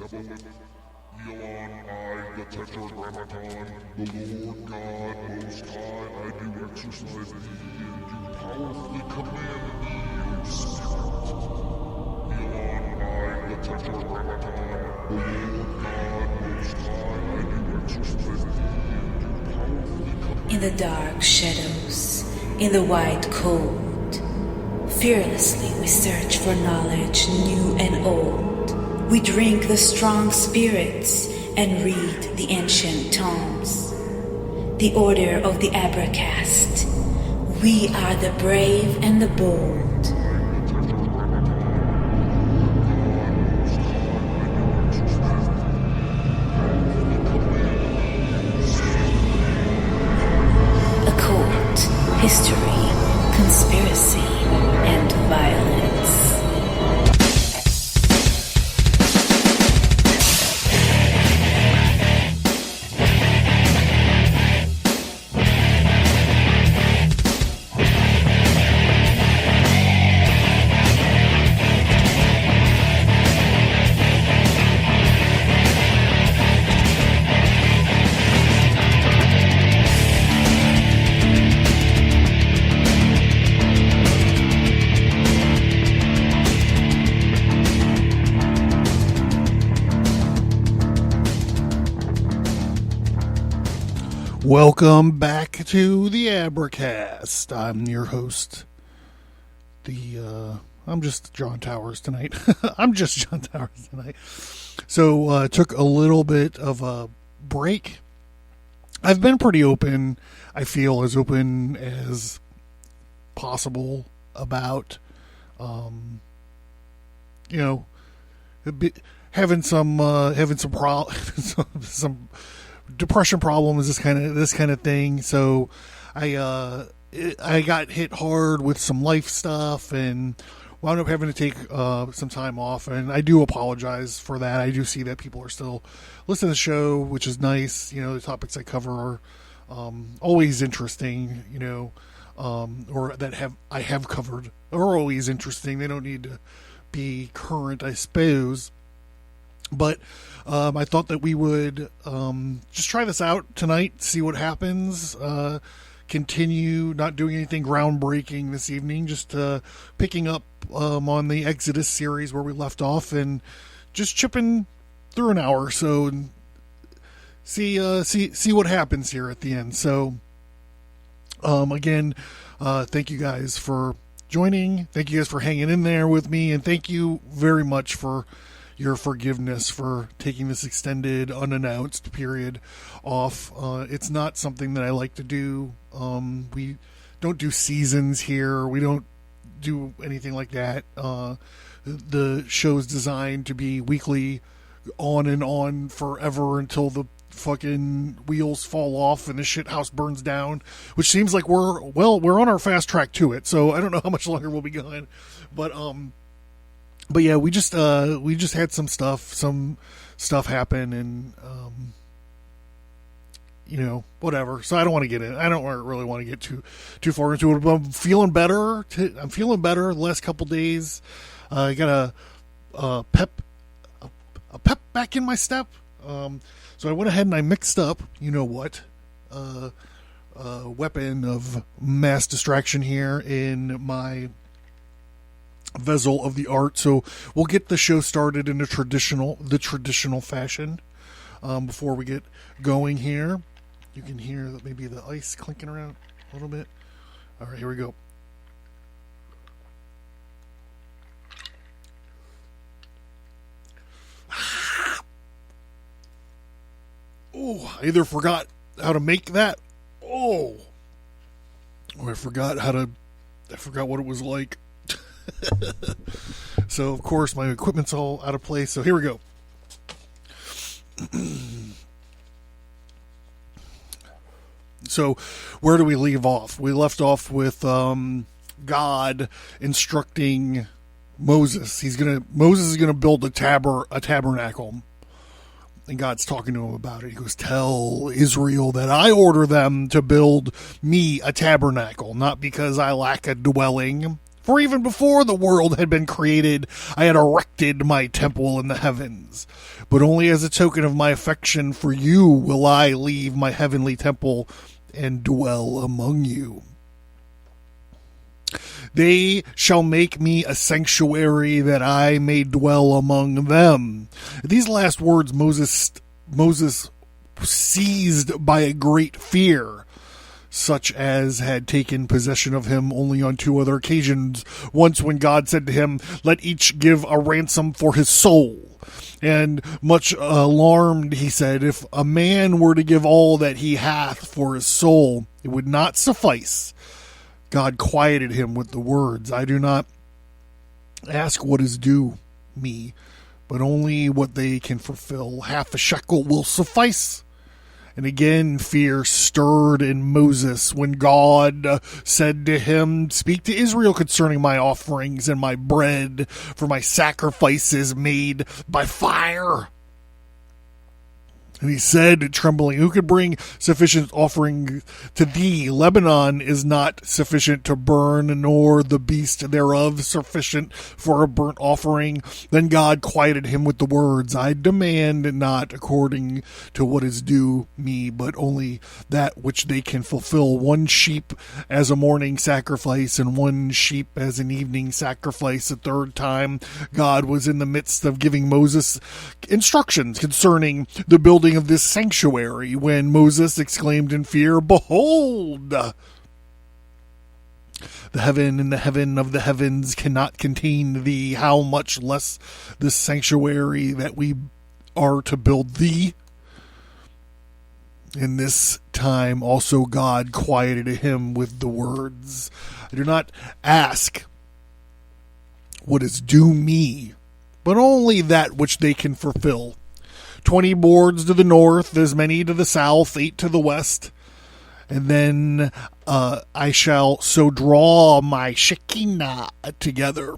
Elon, I, the Tetragrammaton, the Lord God Most High, I do exercise and do powerfully command thee, O Spirit. Elon, I, the Tetragrammaton, the Lord God Most High, I do exercise and do powerfully command. In the dark shadows, in the white cold, fearlessly we search for knowledge new and old. We drink the strong spirits and read the ancient tomes. The order of the Abracast. We are the brave and the bold. Occult, history, conspiracy, and violence. Welcome back to the Abracast. I'm your host. I'm just John Towers tonight. So took a little bit of a break. I've been pretty open. I feel as open as possible about, having some depression problems, this kind of thing. So I got hit hard with some life stuff and wound up having to take some time off, and I do apologize for that. I do see that people are still listening to the show, which is nice. The topics I cover are always interesting, or that I have covered are always interesting. They don't need to be current, I suppose. But I thought that we would just try this out tonight, see what happens. Continue not doing anything groundbreaking this evening, just picking up on the Exodus series where we left off, and just chipping through an hour or so and see what happens here at the end. So again, thank you guys for joining. Thank you guys for hanging in there with me, and thank you very much for your forgiveness for taking this extended, unannounced period off. It's not something that I like to do. We don't do seasons here. We don't do anything like that. The show's designed to be weekly, on and on forever until the fucking wheels fall off and the shit house burns down, which seems like we're on our fast track to it. So I don't know how much longer we'll be going, but yeah, we just had some stuff happen, and whatever. So I don't want to get in. I don't really want to get too far into it. But I'm feeling better. I'm feeling better the last couple days. I got a pep back in my step. So I went ahead and I mixed up, weapon of mass distraction here in my vessel of the art. So we'll get the show started in the traditional fashion. Before we get going here, you can hear maybe the ice clinking around a little bit. All right, here we go. Oh, I either forgot how to make that. Or I forgot what it was like. So of course my equipment's all out of place, so here we go. So where do we leave off? We left off with God instructing Moses. Moses is gonna build a tabernacle, and God's talking to him about it. He goes, "Tell Israel that I order them to build me a tabernacle, not because I lack a dwelling For even before the world had been created, I had erected my temple in the heavens. But only as a token of my affection for you will I leave my heavenly temple and dwell among you. They shall make me a sanctuary that I may dwell among them. These last words Moses seized by a great fear, such as had taken possession of him only on 2 other occasions. Once when God said to him, "Let each give a ransom for his soul." And much alarmed, he said, "If a man were to give all that he hath for his soul, it would not suffice." God quieted him with the words, "I do not ask what is due me, but only what they can fulfill. Half a shekel will suffice." And again fear stirred in Moses when God said to him, "Speak to Israel concerning my offerings and my bread, for my sacrifices made by fire." And he said, trembling, "Who could bring sufficient offering to thee? Lebanon is not sufficient to burn, nor the beast thereof sufficient for a burnt offering." Then God quieted him with the words, "I demand not according to what is due me, but only that which they can fulfill. 1 sheep as a morning sacrifice, and 1 sheep as an evening sacrifice." A third time, God was in the midst of giving Moses instructions concerning the building of this sanctuary when Moses exclaimed in fear, "Behold, the heaven and the heaven of the heavens cannot contain thee. How much less this sanctuary that we are to build thee?" In this time also God quieted him with the words, "I do not ask what is due me, but only that which they can fulfill. 20 boards to the north, as many to the south, 8 to the west. And then I shall so draw my Shekinah together,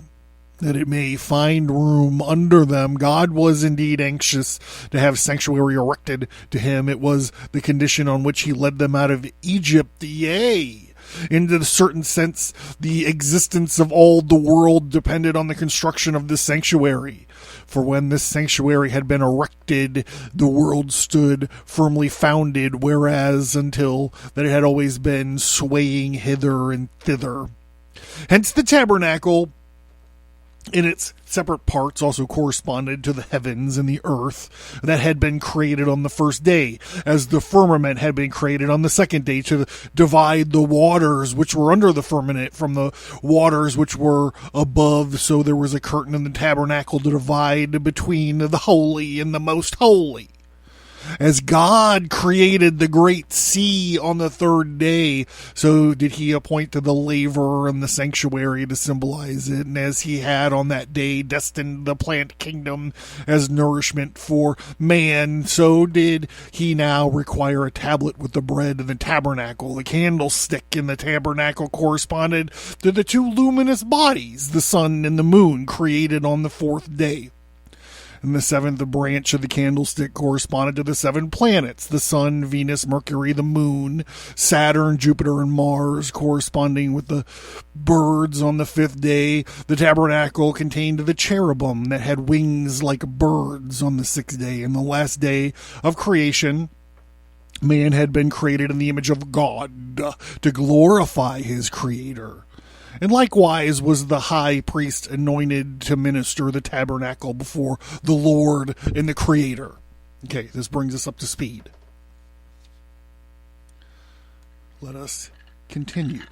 that it may find room under them." God was indeed anxious to have sanctuary erected to him. It was the condition on which he led them out of Egypt. Yea, in a certain sense, the existence of all the world depended on the construction of this sanctuary. For when this sanctuary had been erected, the world stood firmly founded, whereas until that it had always been swaying hither and thither. Hence the tabernacle, in its separate parts, also corresponded to the heavens and the earth that had been created on the first day, as the firmament had been created on the second day to divide the waters which were under the firmament from the waters which were above. So there was a curtain in the tabernacle to divide between the holy and the most holy. As God created the great sea on the third day, so did he appoint the laver and the sanctuary to symbolize it. And as he had on that day destined the plant kingdom as nourishment for man, so did he now require a tablet with the bread in the tabernacle. The candlestick in the tabernacle corresponded to the 2 luminous bodies, the sun and the moon, created on the 4th day. And the 7th branch of the candlestick corresponded to the 7 planets, the sun, Venus, Mercury, the moon, Saturn, Jupiter, and Mars, corresponding with the birds on the 5th day. The tabernacle contained the cherubim that had wings like birds on the 6th day. And the last day of creation, man had been created in the image of God to glorify his creator. And likewise was the high priest anointed to minister the tabernacle before the Lord and the Creator. Okay, this brings us up to speed. Let us continue.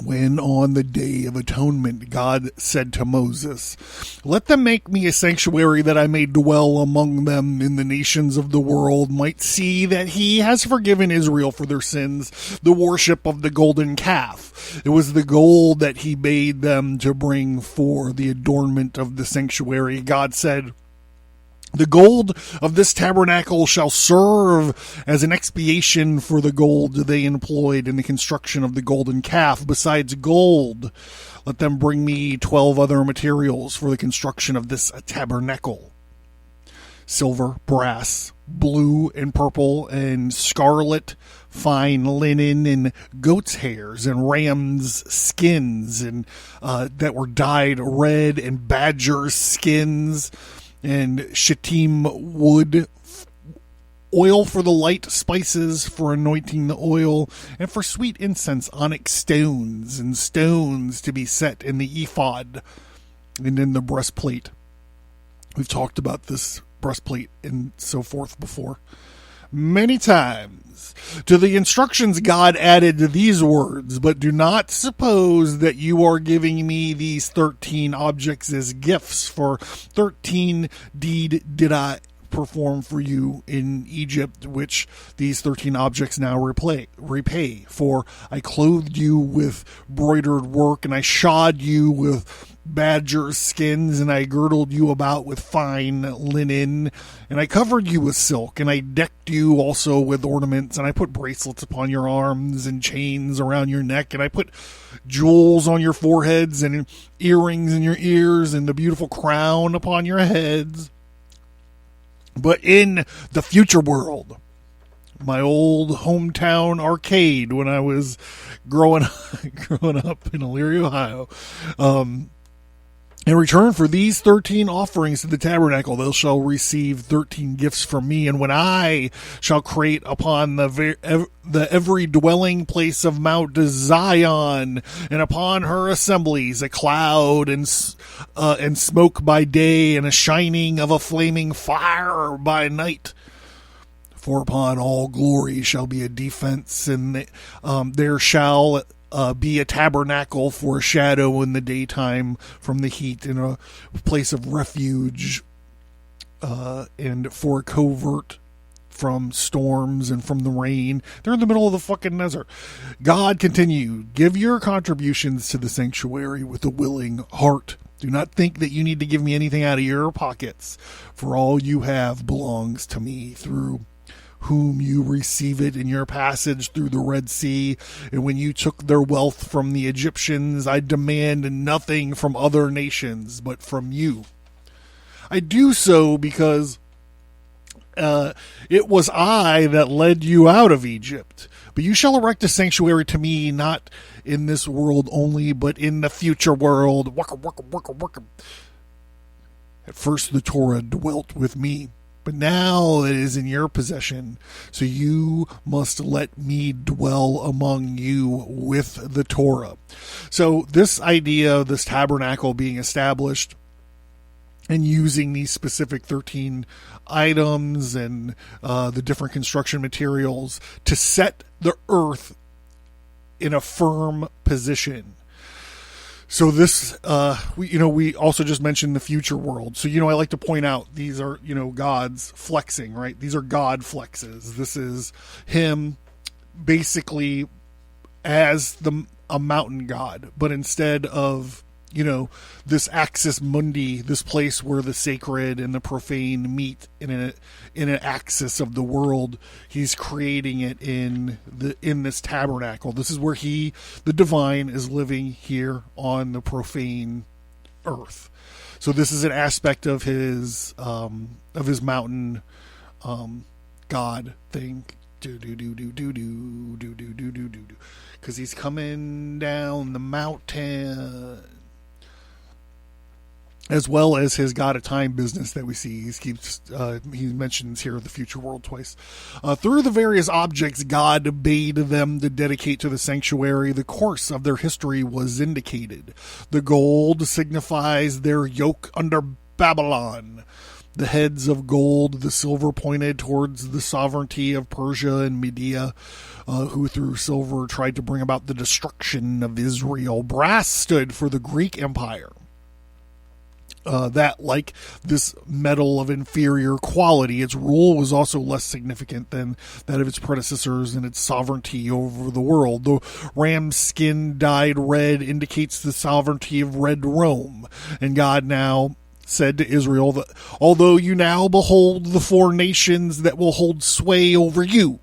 When on the Day of Atonement God said to Moses, "Let them make me a sanctuary that I may dwell among them, and the nations of the world might see that he has forgiven Israel for their sins, the worship of the golden calf." It was the gold that he bade them to bring for the adornment of the sanctuary. God said, "The gold of this tabernacle shall serve as an expiation for the gold they employed in the construction of the golden calf. Besides gold, let them bring me 12 other materials for the construction of this tabernacle: silver, brass, blue and purple, and scarlet, fine linen, and goat's hairs, and ram's skins, and that were dyed red, and badger skins, and shittim wood, oil for the light, spices for anointing the oil, and for sweet incense, onyx stones, and stones to be set in the ephod and in the breastplate. We've talked about this breastplate and so forth before many times. To the instructions God added these words, but do not suppose that you are giving me these 13 objects as gifts, for 13 deed did I perform for you in Egypt, which these 13 objects now repay. For I clothed you with broidered work, and I shod you with badger skins, and I girdled you about with fine linen, and I covered you with silk, and I decked you also with ornaments, and I put bracelets upon your arms and chains around your neck, and I put jewels on your foreheads and earrings in your ears and the beautiful crown upon your heads. But in the future world, my old hometown arcade when I was growing up in Elyria, Ohio, in return for these 13 offerings to the tabernacle, they shall receive 13 gifts from me. And when I shall create upon the every dwelling place of Mount Zion and upon her assemblies a cloud and smoke by day and a shining of a flaming fire by night. For upon all glory shall be a defense, and there shall be a tabernacle for a shadow in the daytime from the heat, and a place of refuge, and for a covert from storms and from the rain. They're in the middle of the fucking desert. God continued, give your contributions to the sanctuary with a willing heart. Do not think that you need to give me anything out of your pockets, for all you have belongs to me, through whom you receive it in your passage through the Red Sea. And when you took their wealth from the Egyptians, I demand nothing from other nations, but from you. I do so because it was I that led you out of Egypt. But you shall erect a sanctuary to me, not in this world only, but in the future world. At first the Torah dwelt with me, but now it is in your possession. So you must let me dwell among you with the Torah. So this idea of this tabernacle being established and using these specific 13 items and the different construction materials to set the earth in a firm position. So this, we also just mentioned the future world. So, I like to point out these are, God's flexing, right? These are God flexes. This is him basically as a mountain god, but instead of, this axis mundi, this place where the sacred and the profane meet in an axis of the world, he's creating it in this tabernacle. This is where the divine, is living here on the profane earth. So this is an aspect of his mountain god thing. Because he's coming down the mountain. As well as his God of Time business that we see. He mentions here the future world twice. Through the various objects God bade them to dedicate to the sanctuary, the course of their history was indicated. The gold signifies their yoke under Babylon. The heads of gold, the silver pointed towards the sovereignty of Persia and Media, who through silver tried to bring about the destruction of Israel. Brass stood for the Greek Empire. That, like this metal of inferior quality, its rule was also less significant than that of its predecessors in its sovereignty over the world. The ram's skin dyed red indicates the sovereignty of Red Rome, and God now said to Israel that although you now behold the 4 nations that will hold sway over you,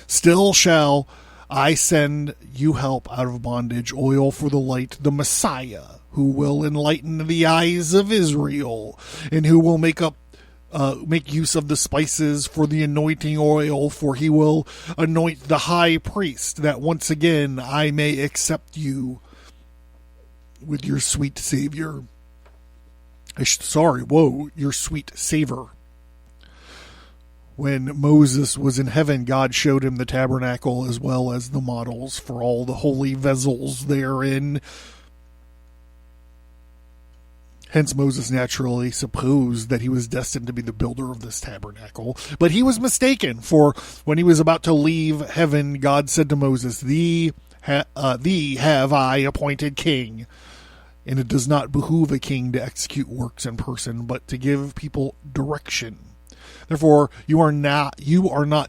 still shall I send you help out of bondage, oil for the light, the Messiah, who will enlighten the eyes of Israel, and who will make up make use of the spices for the anointing oil, for he will anoint the high priest, that once again I may accept you with your sweet Savior. Your sweet savor. When Moses was in heaven, God showed him the tabernacle as well as the models for all the holy vessels therein. Hence, Moses naturally supposed that he was destined to be the builder of this tabernacle. But he was mistaken, for when he was about to leave heaven, God said to Moses, Thee have I appointed king. And it does not behoove a king to execute works in person, but to give people direction. Therefore, you are not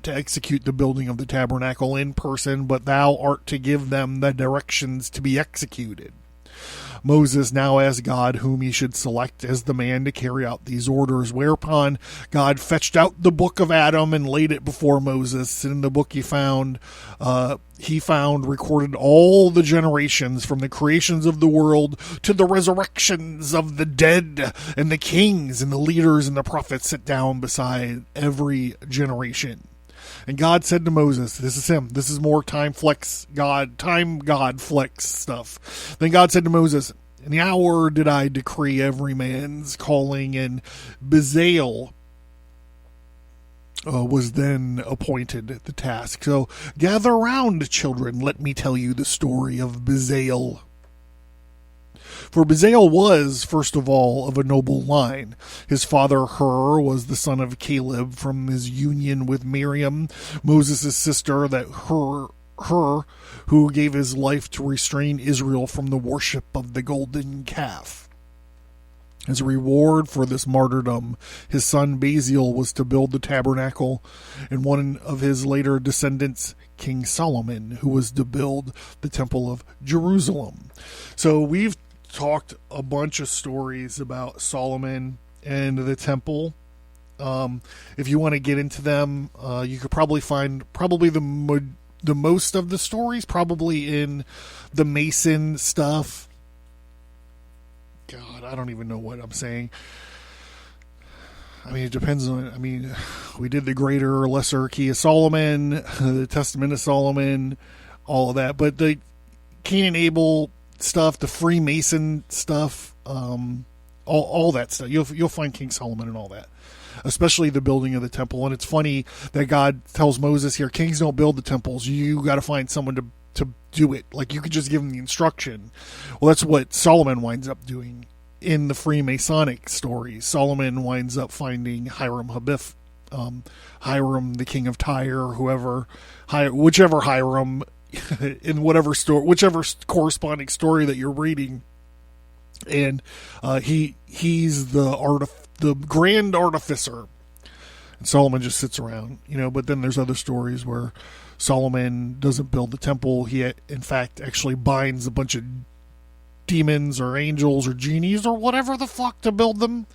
to execute the building of the tabernacle in person, but thou art to give them the directions to be executed. Moses now asked God whom he should select as the man to carry out these orders, whereupon God fetched out the book of Adam and laid it before Moses. And in the book he found recorded all the generations from the creations of the world to the resurrections of the dead, and the kings and the leaders and the prophets sit down beside every generation. And God said to Moses, this is him. This is more time God flex stuff. Then God said to Moses, in the hour did I decree every man's calling, and Bezalel was then appointed at the task. So gather round, children. Let me tell you the story of Bezalel. For Bezalel was, first of all, of a noble line. His father Hur was the son of Caleb from his union with Miriam, Moses' sister, that Hur, who gave his life to restrain Israel from the worship of the golden calf. As a reward for this martyrdom, his son Bezalel was to build the tabernacle, and one of his later descendants, King Solomon, who was to build the temple of Jerusalem. So we've talked a bunch of stories about Solomon and the temple. If you want to get into them, you could probably find the most of the stories probably in the Mason stuff. God, I don't even know what I'm saying. I mean, it depends on, we did the greater or lesser key of Solomon, the Testament of Solomon, all of that. But the Cain and Abel stuff, the Freemason stuff, all that stuff, you'll find King Solomon and all that, especially the building of the temple. And it's funny that God tells Moses here, kings don't build the temples. You got to find someone to do it. Like, you could just give them the instruction. Well, that's what Solomon winds up doing in the Freemasonic stories. Solomon winds up finding Hiram Habif, Hiram, the king of Tyre, whichever Hiram in whichever corresponding story that you're reading. And he's the grand artificer. And Solomon just sits around, but then there's other stories where Solomon doesn't build the temple. He, in fact, actually binds a bunch of demons or angels or genies or whatever the fuck to build them.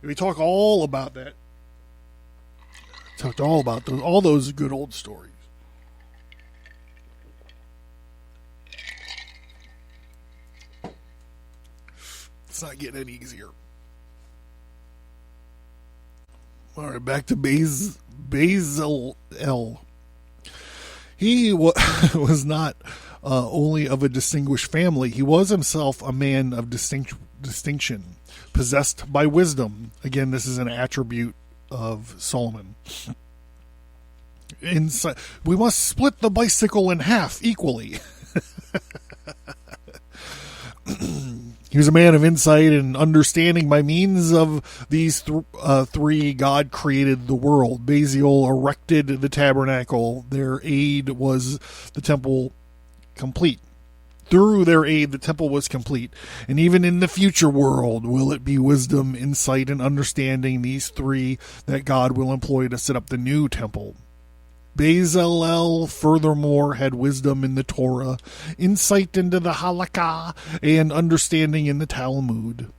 We talk all about that. Talked all about all those good old stories. It's not getting any easier. All right, back to Bezalel. He was not only of a distinguished family, he was himself a man of distinction, possessed by wisdom. Again, this is an attribute of Solomon. We must split the bicycle in half equally. He was a man of insight and understanding. By means of these three, God created the world. Bezalel erected the tabernacle. Their aid was the temple complete. Through their aid, the temple was complete. And even in the future world, will it be wisdom, insight, and understanding, these three, that God will employ to set up the new temple. Bezalel, furthermore, had wisdom in the Torah, insight into the Halakha, and understanding in the Talmud.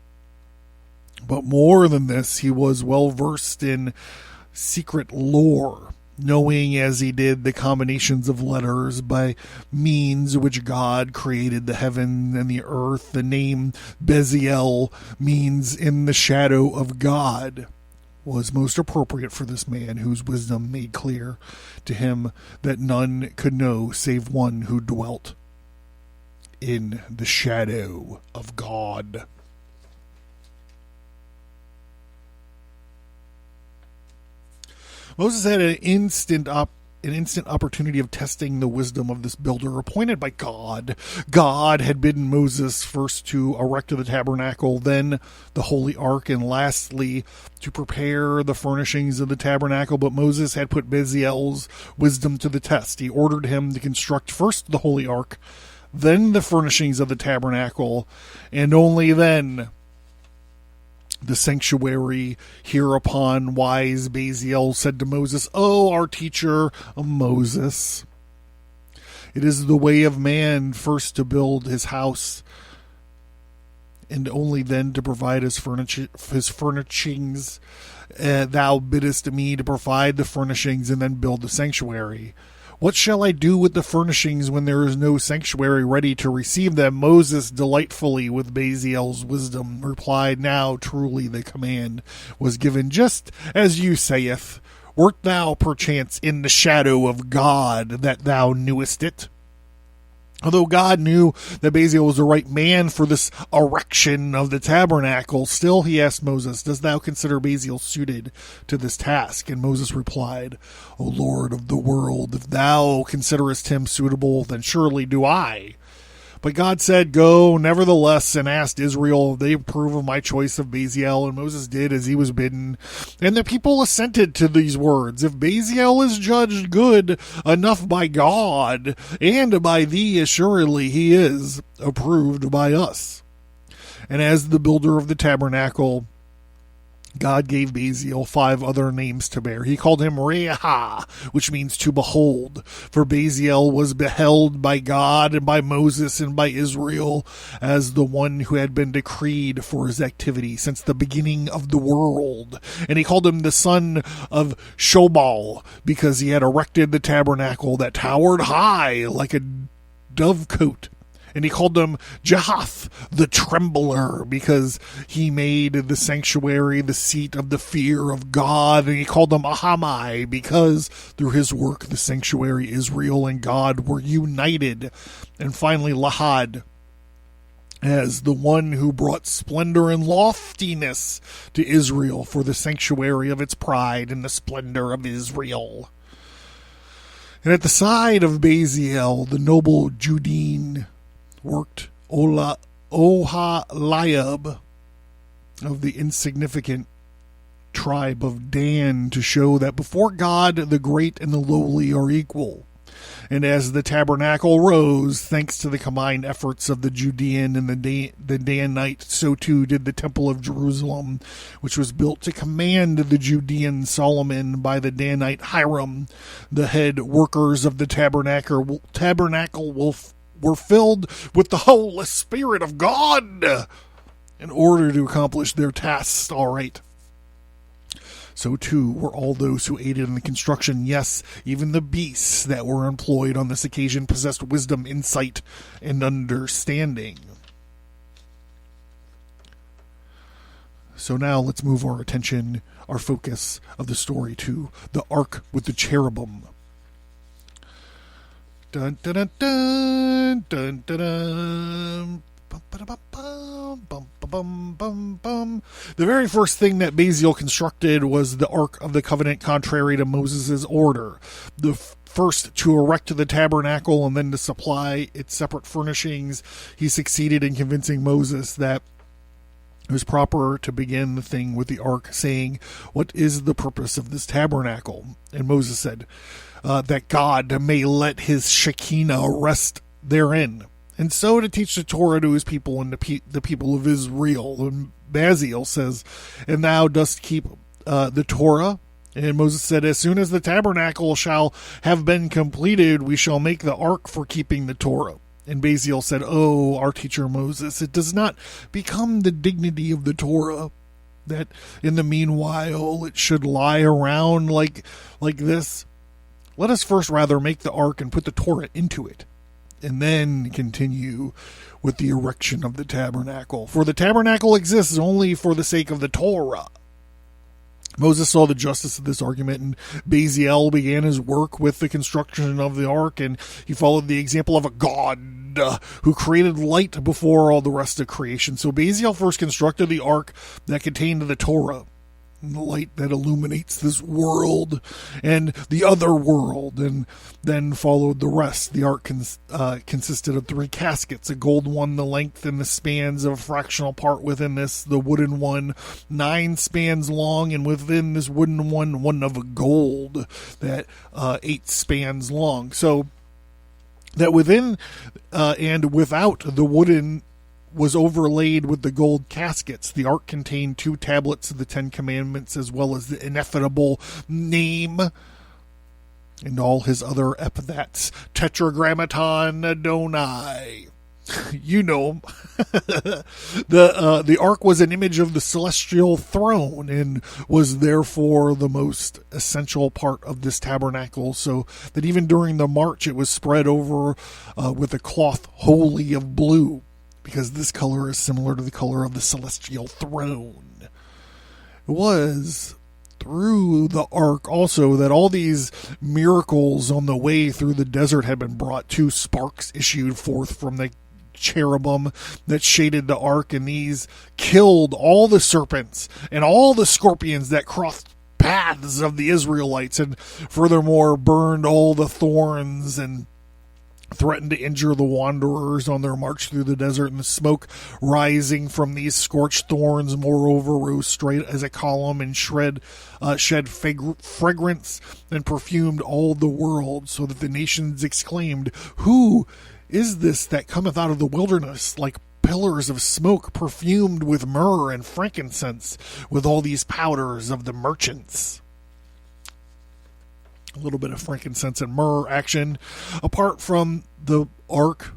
But more than this, he was well versed in secret lore, knowing as he did the combinations of letters by means which God created the heaven and the earth. The name Bezalel means in the shadow of God, was most appropriate for this man, whose wisdom made clear to him that none could know save one who dwelt in the shadow of God. Moses had an instant opportunity of testing the wisdom of this builder appointed by God. God had bidden Moses first to erect the tabernacle, then the holy ark, and lastly to prepare the furnishings of the tabernacle. But Moses had put Bezalel's wisdom to the test. He ordered him to construct first the holy ark, then the furnishings of the tabernacle, and only then the sanctuary. Hereupon wise Bezalel said to Moses, "O our teacher Moses, it is the way of man first to build his house, and only then to provide his furnishings. Thou biddest me to provide the furnishings and then build the sanctuary. What shall I do with the furnishings when there is no sanctuary ready to receive them?" Moses, delightfully with Bezalel's wisdom, replied, "Now truly the command was given just as you sayest. Wert thou perchance in the shadow of God that thou knewest it?" Although God knew that Bezalel was the right man for this erection of the tabernacle, still he asked Moses, "Dost thou consider Bezalel suited to this task?" And Moses replied, "O Lord of the world, if thou considerest him suitable, then surely do I." But God said, "Go nevertheless and ask Israel if they approve of my choice of Bezalel." And Moses did as he was bidden, and the people assented to these words. "If Bezalel is judged good enough by God and by thee, assuredly he is approved by us." And as the builder of the tabernacle, God gave Bezalel 5 other names to bear. He called him Reha, which means to behold. For Bezalel was beheld by God and by Moses and by Israel as the one who had been decreed for his activity since the beginning of the world. And he called him the son of Shobal, because he had erected the tabernacle that towered high like a dovecote. And he called him Jahath, the trembler, because he made the sanctuary the seat of the fear of God. And he called him Ahamai, because through his work the sanctuary, Israel, and God were united. And finally Lahad, as the one who brought splendor and loftiness to Israel, for the sanctuary of its pride and the splendor of Israel. And at the side of Bezalel, the noble Judean worked Oholiab of the insignificant tribe of Dan, to show that before God the great and the lowly are equal. And as the tabernacle rose, thanks to the combined efforts of the Judean and the Danite, so too did the temple of Jerusalem, which was built to command the Judean Solomon by the Danite Hiram. The head workers of the tabernacle were filled with the Holy Spirit of God in order to accomplish their tasks all right. So too were all those who aided in the construction. Yes, even the beasts that were employed on this occasion possessed wisdom, insight, and understanding. So now let's move our attention, our focus of the story, to the ark with the cherubim. Dun, dun, dun, dun, dun, dun, dun. The very first thing that Bezalel constructed was the Ark of the Covenant, contrary to Moses' order. The first to erect the tabernacle and then to supply its separate furnishings, he succeeded in convincing Moses that it was proper to begin the thing with the ark, saying, "What is the purpose of this tabernacle?" And Moses said, that God may let his Shekinah rest therein, and so to teach the Torah to his people and the people of Israel. And Bezalel says, "And thou dost keep the Torah?" And Moses said, "As soon as the tabernacle shall have been completed, we shall make the ark for keeping the Torah." And Bezalel said, "Oh, our teacher Moses, it does not become the dignity of the Torah that in the meanwhile it should lie around like this. Let us first rather make the ark and put the Torah into it, and then continue with the erection of the tabernacle. For the tabernacle exists only for the sake of the Torah." Moses saw the justice of this argument, and Baziel began his work with the construction of the ark, and he followed the example of a god who created light before all the rest of creation. So Baziel first constructed the ark that contained the Torah, the light that illuminates this world and the other world, and then followed the rest. The ark consisted of 3 caskets, a gold one the length and the spans of a fractional part within this, the wooden one 9 spans long, and within this wooden one of gold that 8 spans long. So that within and without the wooden was overlaid with the gold caskets. The ark contained 2 tablets of the 10 Commandments, as well as the ineffable name and all his other epithets. Tetragrammaton Adonai. You know him. The ark was an image of the celestial throne and was therefore the most essential part of this tabernacle, so that even during the march it was spread over with a cloth wholly of blue, because this color is similar to the color of the celestial throne. It was through the ark also that all these miracles on the way through the desert had been brought. 2 sparks issued forth from the cherubim that shaded the ark, and these killed all the serpents and all the scorpions that crossed paths of the Israelites, and furthermore burned all the thorns and threatened to injure the wanderers on their march through the desert. And the smoke rising from these scorched thorns moreover rose straight as a column and shed fragrance and perfumed all the world, so that the nations exclaimed, "Who is this that cometh out of the wilderness like pillars of smoke, perfumed with myrrh and frankincense, with all these powders of the merchants?" A little bit of frankincense and myrrh action. Apart from the ark,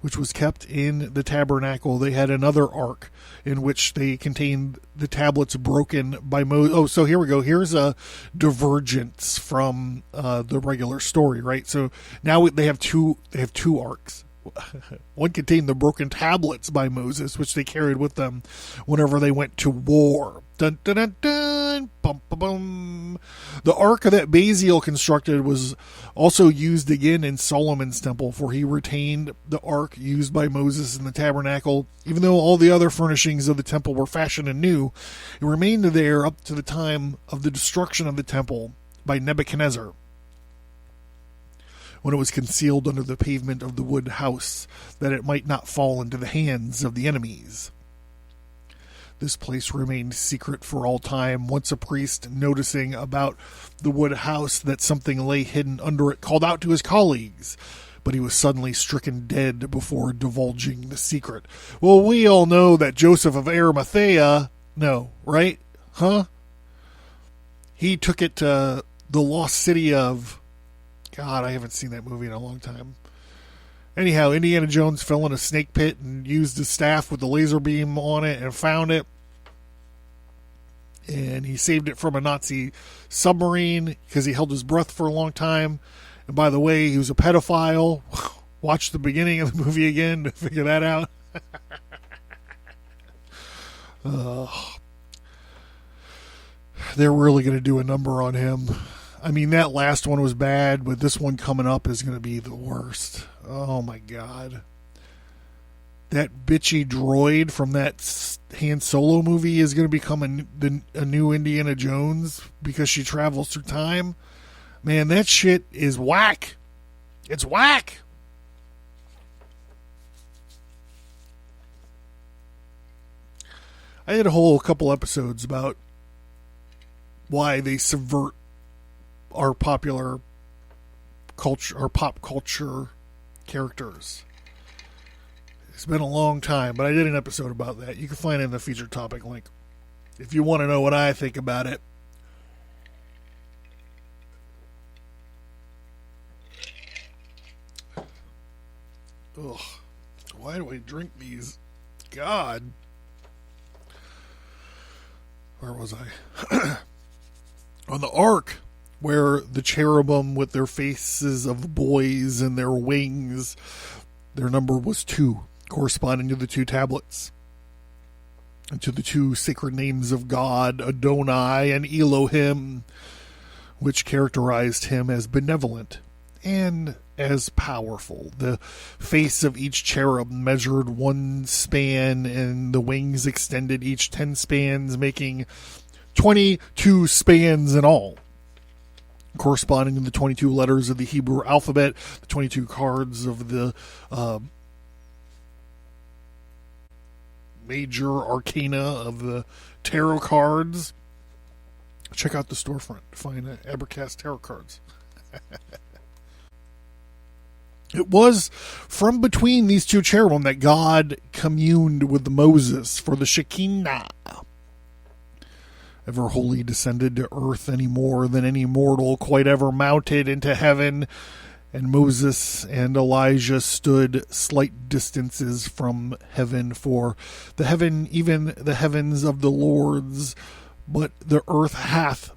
which was kept in the tabernacle, they had another ark in which they contained the tablets broken by Moses. Oh, so here we go. Here's a divergence from the regular story, right? So now they have two arks. One contained the broken tablets by Moses, which they carried with them whenever they went to war. Dun, dun, dun, dun, bum, bum, bum. The ark that Baziel constructed was also used again in Solomon's temple, for he retained the ark used by Moses in the tabernacle. Even though all the other furnishings of the temple were fashioned anew, it remained there up to the time of the destruction of the temple by Nebuchadnezzar, when it was concealed under the pavement of the wood house, that it might not fall into the hands of the enemies. This place remained secret for all time. Once a priest, noticing about the wood house that something lay hidden under it, called out to his colleagues, but he was suddenly stricken dead before divulging the secret. Well, we all know that Joseph of Arimathea, no, right? Huh? He took it to the lost city of... God, I haven't seen that movie in a long time. Anyhow, Indiana Jones fell in a snake pit and used his staff with the laser beam on it and found it. And he saved it from a Nazi submarine because he held his breath for a long time. And by the way, he was a pedophile. Watch the beginning of the movie again to figure that out. They're really going to do a number on him. I mean, that last one was bad, but this one coming up is going to be the worst. Oh, my God. That bitchy droid from that Han Solo movie is going to become a new Indiana Jones because she travels through time. Man, that shit is whack. It's whack. I did a whole couple episodes about why they subvert our popular culture, our pop culture characters. It's been a long time, but I did an episode about that. You can find it in the featured topic link if you want to know what I think about it. Ugh. Why do I drink these? God. Where was I? On the ark, where the cherubim with their faces of boys and their wings, their number was 2, corresponding to the 2 tablets. and to the two sacred names of God, Adonai and Elohim, which characterized him as benevolent and as powerful. The face of each cherub measured 1 span, and the wings extended each 10 spans, making 22 spans in all, corresponding to the 22 letters of the Hebrew alphabet, the 22 cards of the major arcana of the tarot cards. Check out the storefront to find Abracast tarot cards. It was from between these two cherubim that God communed with Moses, for the Shekinah, ever wholly descended to earth any more than any mortal quite ever mounted into heaven. And Moses and Elijah stood slight distances from heaven, for the heaven, even the heavens of the Lord's, but the earth hath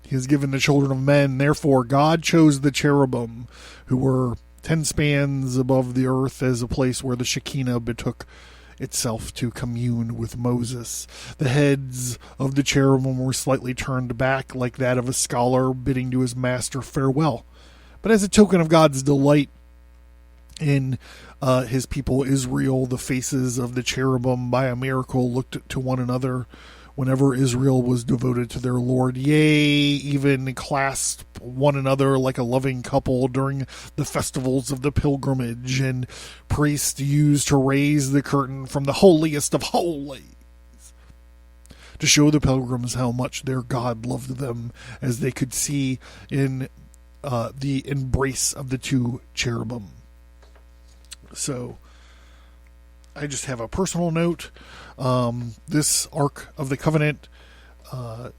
he has given the children of men. Therefore God chose the cherubim, who were 10 spans above the earth, as a place where the Shekinah betook itself to commune with Moses. The heads of the cherubim were slightly turned back, like that of a scholar bidding to his master farewell. But as a token of God's delight in his people Israel, the faces of the cherubim by a miracle looked to one another whenever Israel was devoted to their Lord, yea, even clasped one another like a loving couple during the festivals of the pilgrimage, and priests used to raise the curtain from the holiest of holies to show the pilgrims how much their God loved them, as they could see in the embrace of the two cherubim. So I just have a personal note. This Ark of the Covenant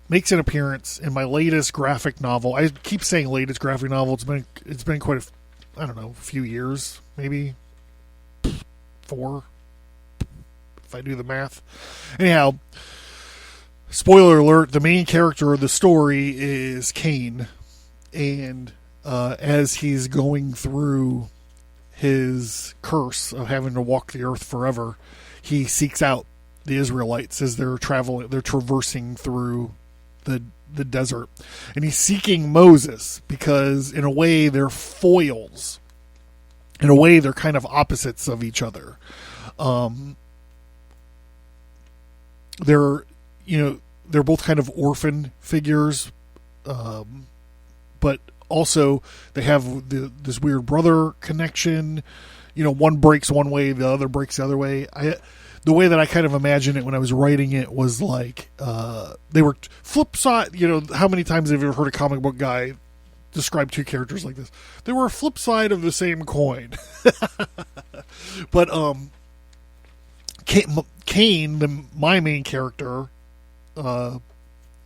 makes an appearance in my latest graphic novel. I keep saying latest graphic novel. It's been quite a few years, maybe 4, if I do the math. Anyhow, spoiler alert: the main character of the story is Cain, and as he's going through his curse of having to walk the earth forever, he seeks out the Israelites as they're traversing through the desert, and he's seeking Moses because in a way they're foils. In a way they're kind of opposites of each other. They're both kind of orphan figures, but also they have this weird brother connection. One breaks one way, the other breaks the other way. The way that I kind of imagined it when I was writing it was like they were flip side. How many times have you ever heard a comic book guy describe two characters like this? They were a flip side of the same coin. But Cain, my main character,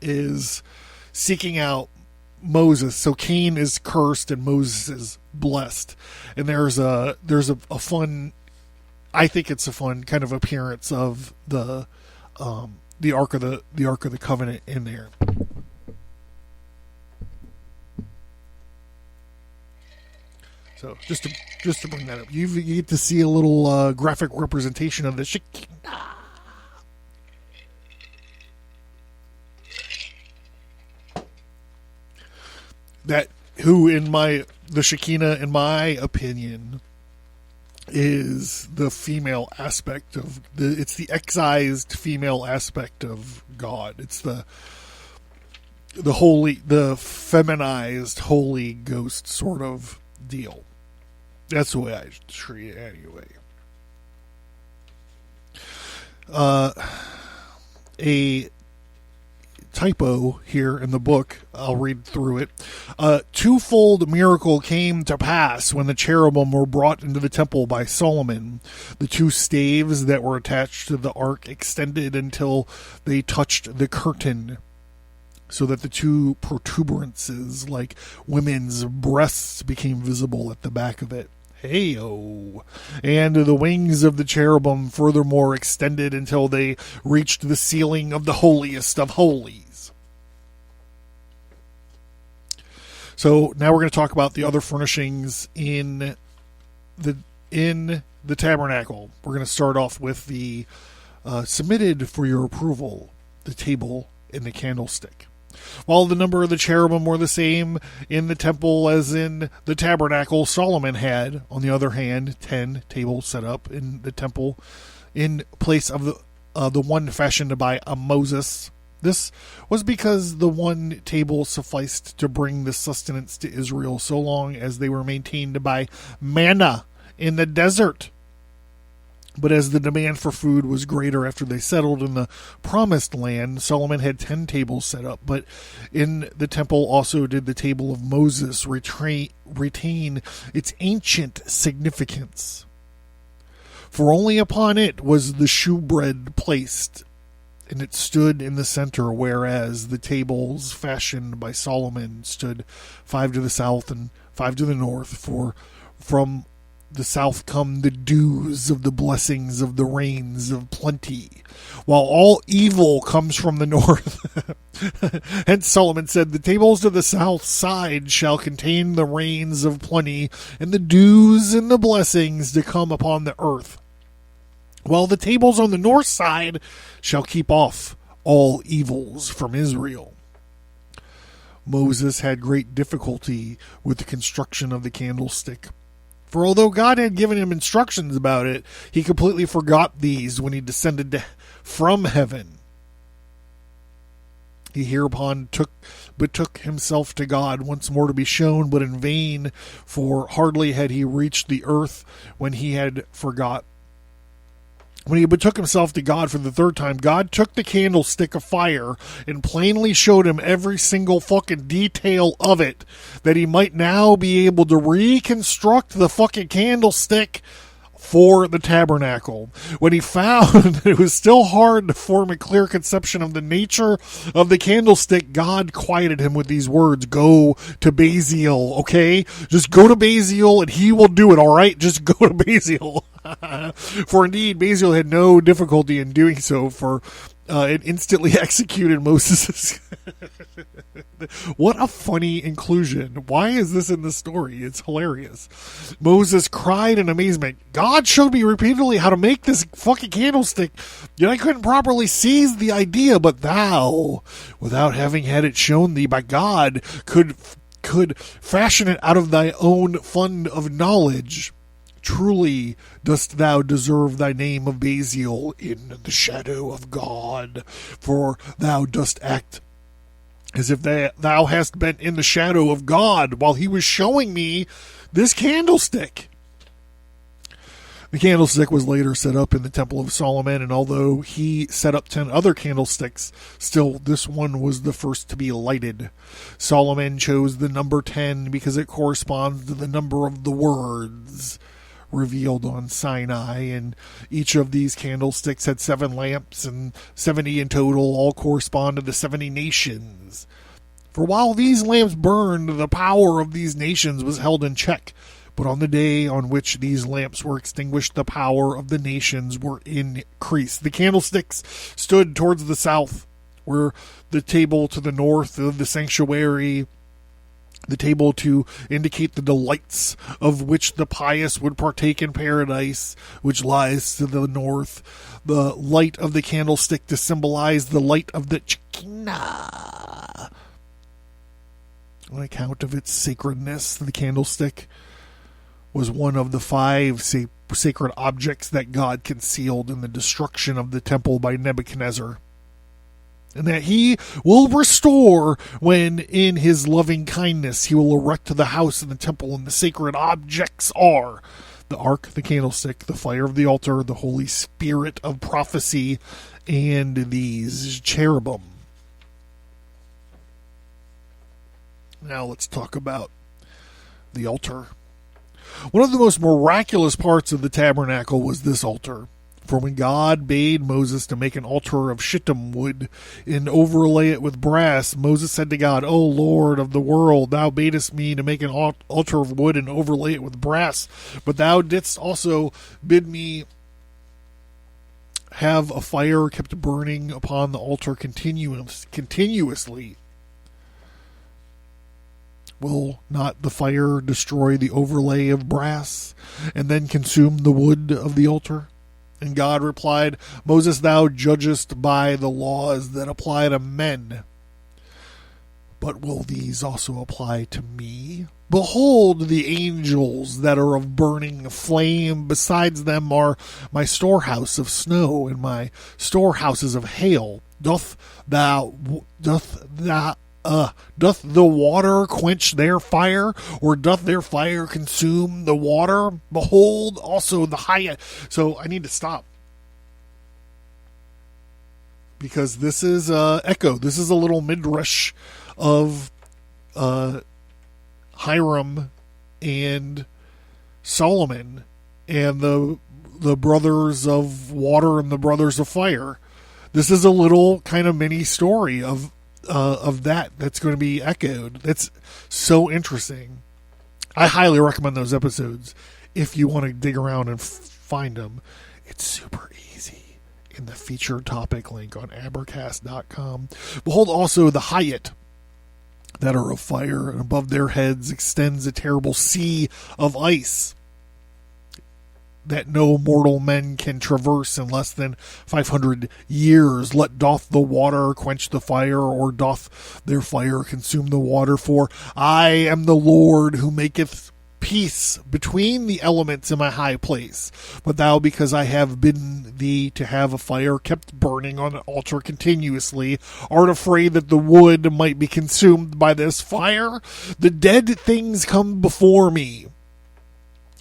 is seeking out Moses. So Cain is cursed and Moses is blessed, and there's a fun. I think it's a fun kind of appearance of the Ark of the Covenant in there. So just to bring that up, you get to see a little graphic representation of the Shekinah. The Shekinah, in my opinion, is the female aspect of it's the excised female aspect of God. It's the feminized Holy Ghost sort of deal. That's the way I treat it anyway. A typo here in the book, I'll read through it. A twofold miracle came to pass when the cherubim were brought into the temple by Solomon. The two staves that were attached to the ark extended until they touched the curtain, so that the two protuberances, like women's breasts, became visible at the back of it. Hey-o. And the wings of the cherubim furthermore extended until they reached the ceiling of the holiest of holies. So now we're going to talk about the other furnishings in the tabernacle. We're going to start off with the submitted for your approval the table and the candlestick. While the number of the cherubim were the same in the temple as in the tabernacle, Solomon had, on the other hand, 10 tables set up in the temple in place of the one fashioned by Moses. This was because the one table sufficed to bring the sustenance to Israel so long as they were maintained by manna in the desert. But as the demand for food was greater after they settled in the promised land, Solomon had 10 tables set up. But in the temple also did the table of Moses retain its ancient significance. For only upon it was the shewbread placed, and it stood in the center, whereas the tables fashioned by Solomon stood 5 to the south and 5 to the north, for from the south come the dews of the blessings of the rains of plenty, while all evil comes from the north. Hence Solomon said, the tables to the south side shall contain the rains of plenty, and the dews and the blessings to come upon the earth, while the tables on the north side shall keep off all evils from Israel. Moses had great difficulty with the construction of the candlestick. For although God had given him instructions about it, he completely forgot these when he descended from heaven. He hereupon betook himself to God once more to be shown, but in vain, for hardly had he reached the earth when he betook himself to God for the third time, God took the candlestick of fire and plainly showed him every single fucking detail of it, that he might now be able to reconstruct the fucking candlestick for the tabernacle. When he found that it was still hard to form a clear conception of the nature of the candlestick, God quieted him with these words, go to Baziel, okay? Just go to Baziel and he will do it, all right? Just go to Baziel. For indeed, Baziel had no difficulty in doing so, for it instantly executed Moses. What a funny inclusion. Why is this in the story? It's hilarious. Moses cried in amazement, God showed me repeatedly how to make this fucking candlestick, yet I couldn't properly seize the idea, but thou, without having had it shown thee by God, could fashion it out of thy own fund of knowledge. Truly dost thou deserve thy name of Baziel, in the shadow of God, for thou dost act as if thou hast been in the shadow of God while he was showing me this candlestick. The candlestick was later set up in the Temple of Solomon, and although he set up 10 other candlesticks, still this one was the first to be lighted. Solomon chose the number 10 because it corresponds to the number of the words revealed on Sinai, and each of these candlesticks had 7 lamps, and 70 in total, all correspond to the 70 nations. For while these lamps burned, the power of these nations was held in check, but on the day on which these lamps were extinguished, the power of the nations were increased. The candlesticks stood towards the south, where the table to the north of the sanctuary, the table to indicate the delights of which the pious would partake in paradise, which lies to the north, the light of the candlestick to symbolize the light of the Shekinah. On account of its sacredness, the candlestick was one of the 5 sacred objects that God concealed in the destruction of the temple by Nebuchadnezzar, and that he will restore when in his loving kindness he will erect the house and the temple, and the sacred objects are the ark, the candlestick, the fire of the altar, the Holy Spirit of prophecy, and these cherubim. Now let's talk about the altar. One of the most miraculous parts of the tabernacle was this altar. For when God bade Moses to make an altar of shittim wood and overlay it with brass, Moses said to God, O Lord of the world, thou badest me to make an altar of wood and overlay it with brass, but thou didst also bid me have a fire kept burning upon the altar continuously. Will not the fire destroy the overlay of brass and then consume the wood of the altar? And God replied, Moses, thou judgest by the laws that apply to men. But will these also apply to me? Behold, the angels that are of burning flame, besides them are my storehouse of snow and my storehouses of hail. Doth the water quench their fire, or doth their fire consume the water? Behold, also the high. So I need to stop, because this is echo. This is a little midrash of Hiram and Solomon and the brothers of water and the brothers of fire. This is a little kind of mini story of that's going to be echoed. That's so interesting. I highly recommend those episodes if you want to dig around and find them. It's super easy in the featured topic link on Abracast.com. Behold also the Hayat that are of fire, and above their heads extends a terrible sea of ice that no mortal men can traverse in less than 500 years. Doth the water quench the fire, or doth their fire consume the water? For I am the Lord who maketh peace between the elements in my high place. But thou, because I have bidden thee to have a fire kept burning on the altar continuously, art afraid that the wood might be consumed by this fire. The dead things come before me,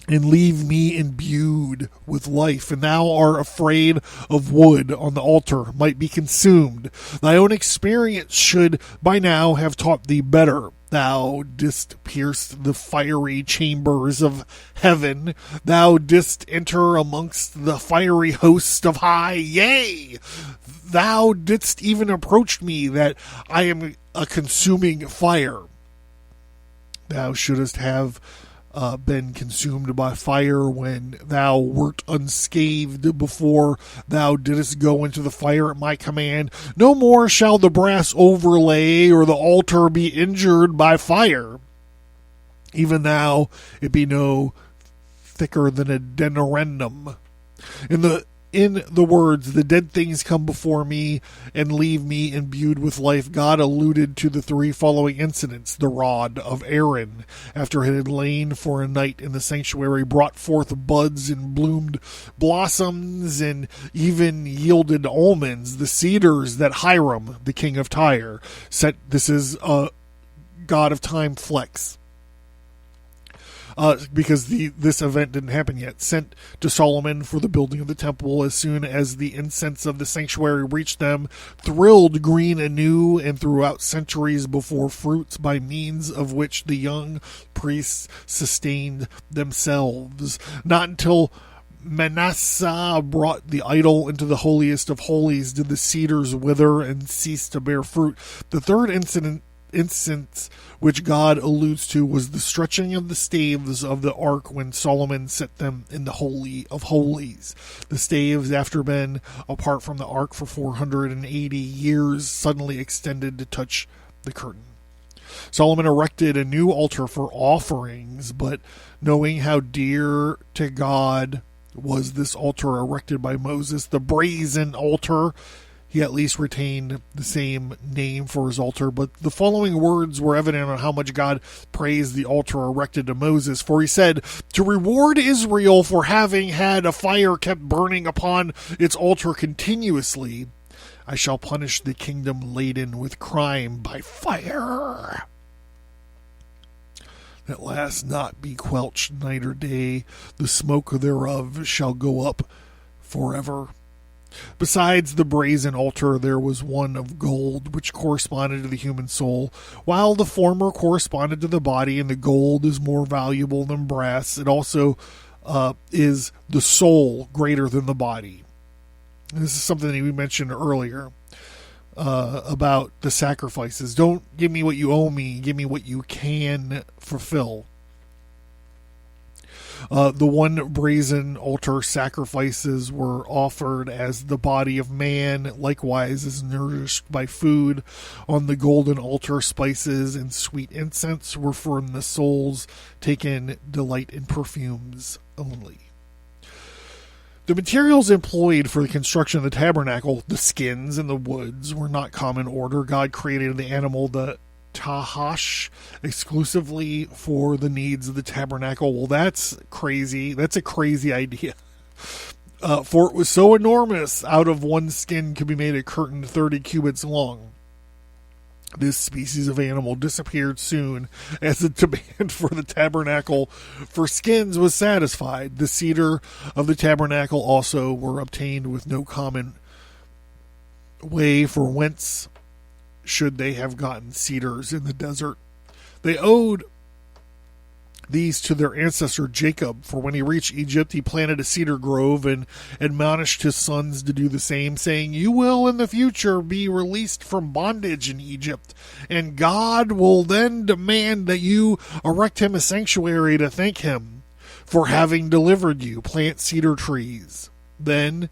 and leave me imbued with life, and thou art afraid of wood on the altar might be consumed. Thy own experience should by now have taught thee better. Thou didst pierce the fiery chambers of heaven. Thou didst enter amongst the fiery host of high. Yea, thou didst even approach me, that I am a consuming fire. Thou shouldest have been consumed by fire when thou wert unscathed before thou didst go into the fire at my command. No more shall the brass overlay or the altar be injured by fire. Even now it be no thicker than a denarendum. In the words, the dead things come before me and leave me imbued with life, God alluded to the three following incidents. The rod of Aaron, after it had lain for a night in the sanctuary, brought forth buds and bloomed blossoms and even yielded almonds. The cedars that Hiram, the king of Tyre, set. This is a God of time flex. Because this event didn't happen yet, sent to Solomon for the building of the temple. As soon as the incense of the sanctuary reached them, thrilled green anew, and throughout centuries before fruits, by means of which the young priests sustained themselves. Not until Manasseh brought the idol into the holiest of holies did the cedars wither and cease to bear fruit. The third instance which God alludes to was the stretching of the staves of the ark when Solomon set them in the Holy of Holies. The staves, after been apart from the ark for 480 years, suddenly extended to touch the curtain. Solomon erected a new altar for offerings, but knowing how dear to God was this altar erected by Moses, the brazen altar, he at least retained the same name for his altar. But the following words were evident on how much God praised the altar erected to Moses. For he said, to reward Israel for having had a fire kept burning upon its altar continuously, I shall punish the kingdom laden with crime by fire, that last not be quelched night or day. The smoke thereof shall go up forever. Besides the brazen altar, there was one of gold, which corresponded to the human soul. While the former corresponded to the body, and the gold is more valuable than brass, it also is the soul greater than the body. This is something that we mentioned earlier about the sacrifices. Don't give me what you owe me, give me what you can fulfill. The one brazen altar sacrifices were offered as the body of man, likewise is nourished by food. On the golden altar, spices and sweet incense were from the souls taken delight in perfumes only. The materials employed for the construction of the tabernacle, the skins and the woods, were not common order. God created the animal, the tahash, exclusively for the needs of the tabernacle. Well, that's crazy. That's a crazy idea. For it was so enormous, out of one skin could be made a curtain 30 cubits long. This species of animal disappeared soon as the demand for the tabernacle for skins was satisfied. The cedar of the tabernacle also were obtained with no common way, for whence should they have gotten cedars in the desert? They owed these to their ancestor Jacob, for when he reached Egypt, he planted a cedar grove and admonished his sons to do the same, saying, "You will in the future be released from bondage in Egypt, and God will then demand that you erect him a sanctuary to thank him for having delivered you. Plant cedar trees. Then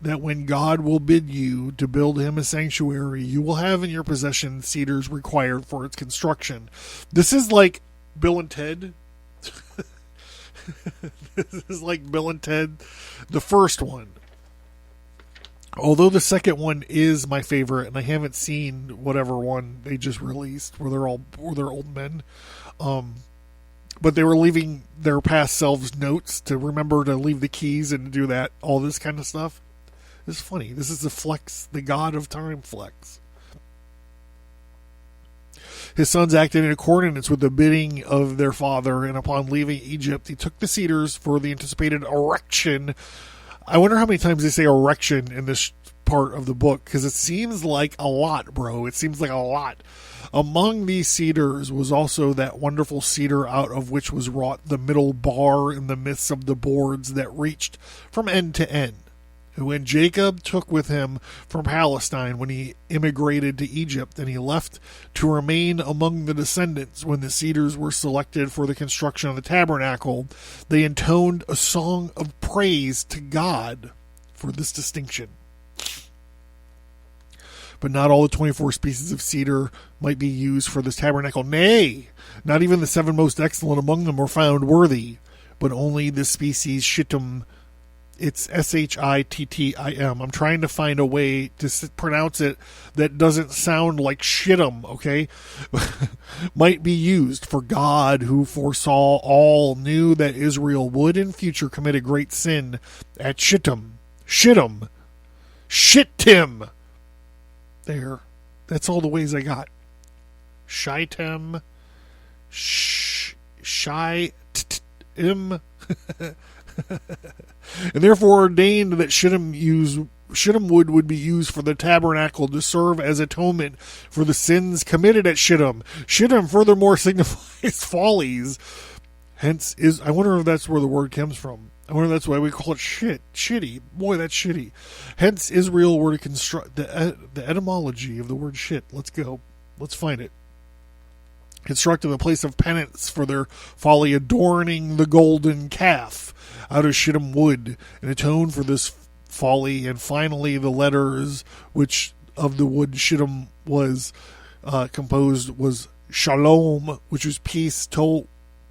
that when God will bid you to build him a sanctuary, you will have in your possession cedars required for its construction." This is like Bill and Ted. This is like Bill and Ted, the first one. Although the second one is my favorite, and I haven't seen whatever one they just released where they're old men. But they were leaving their past selves notes to remember to leave the keys and to do that, all this kind of stuff. It's funny. This is the flex, the god of time flex. His sons acted in accordance with the bidding of their father, and upon leaving Egypt, he took the cedars for the anticipated erection. I wonder how many times they say erection in this part of the book, because it seems like a lot, bro. It seems like a lot. Among these cedars was also that wonderful cedar out of which was wrought the middle bar in the midst of the boards that reached from end to end. When Jacob took with him from Palestine when he immigrated to Egypt, and he left to remain among the descendants when the cedars were selected for the construction of the tabernacle, they intoned a song of praise to God for this distinction. But not all the 24 species of cedar might be used for this tabernacle. Nay, not even the 7 most excellent among them were found worthy, but only the species shittim. It's Shittim. I'm trying to find a way to pronounce it that doesn't sound like shittim, okay? Might be used, for God, who foresaw all, knew that Israel would in future commit a great sin at Shittim. There. That's all the ways I got. Shittim. Shittim. And therefore ordained that Shittim wood be used for the tabernacle to serve as atonement for the sins committed at Shittim. Shittim furthermore signifies follies. Hence I wonder if that's where the word comes from. I wonder if that's why we call it shitty. Boy, that's shitty. Hence Israel were to construct the etymology of the word shit. Let's go. Let's find it. Constructed a place of penance for their folly, adorning the golden calf out of shittim wood, and atone for this folly. And finally, the letters which of the wood shittim was composed was shalom, which is peace,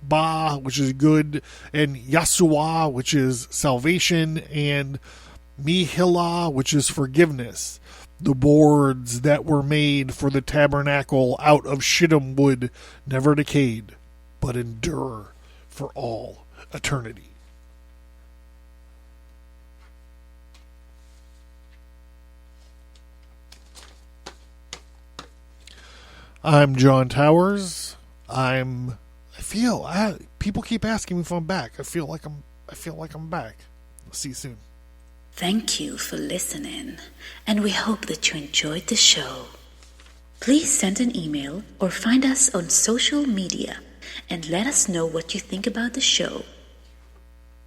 Ba, which is good, and Yasuah, which is salvation, and Mihila, which is forgiveness. The boards that were made for the tabernacle out of shittim wood never decayed, but endure for all eternity. I'm John Towers. People keep asking me if I'm back. I feel like I'm back. I'll see you soon. Thank you for listening, and we hope that you enjoyed the show. Please send an email or find us on social media and let us know what you think about the show.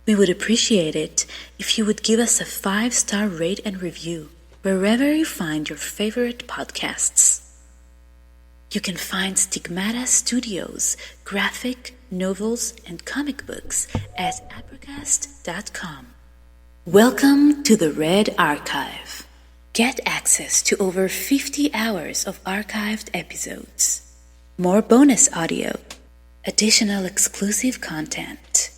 We would appreciate it if you would give us a 5-star rate and review wherever you find your favorite podcasts. You can find Stigmata Studios, graphic, novels, and comic books at Abracast.com. Welcome to the Red Archive. Get access to over 50 hours of archived episodes, more bonus audio, additional exclusive content,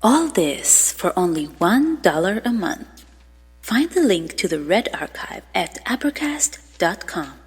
All this for only $1 a month. Find the link to the Red Archive at Abracast.com.